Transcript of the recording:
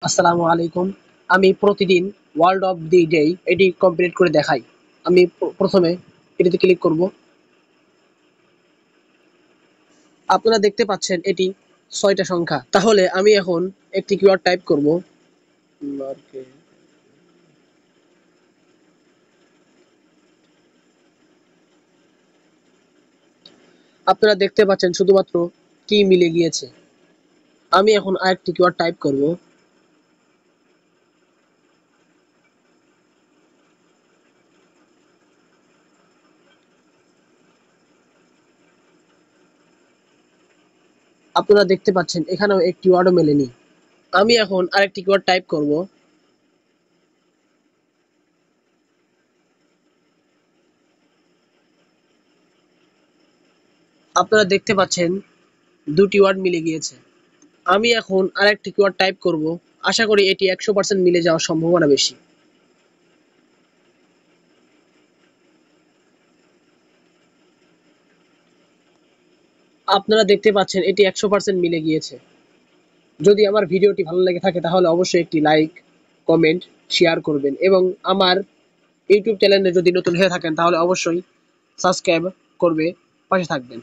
আসসালামু আলাইকুম। আমি প্রতিদিন ওয়ার্ল্ড অফ দি ডে এটি কমপ্লিট করে দেখাই। আমি প্রথমে এটিতে ক্লিক করব। আপনারা দেখতে পাচ্ছেন এটি ৬টা সংখ্যা। তাহলে আমি এখন একটি কিওয়ার্ড টাইপ করব। আপনারা দেখতে পাচ্ছেন শুধুমাত্র কি মিলে গিয়েছে। আমি এখন আরেকটি কিওয়ার্ড টাইপ করব। আপনারা দেখতে পাচ্ছেন এখানেও একটি ওয়ার্ডও মেলেনি। আমি এখন আরেকটি কিওয়ার্ড টাইপ করব। আপনারা দেখতে পাচ্ছেন দুটি ওয়ার্ড মিলে গিয়েছে। আমি এখন আরেকটি কিওয়ার্ড টাইপ করব। আশা করি এটি ১০০% মিলে যাওয়ার সম্ভাবনা বেশি। আপনারা দেখতে পাচ্ছেন এটি ১০০% মিলে গিয়েছে। যদি আমার ভিডিওটি ভালো লেগে থাকে তাহলে অবশ্যই একটি লাইক, কমেন্ট, শেয়ার করবেন এবং আমার ইউটিউব চ্যানেলে যদি নতুন হয়ে থাকেন তাহলে অবশ্যই সাবস্ক্রাইব করবে পাশে থাকবেন।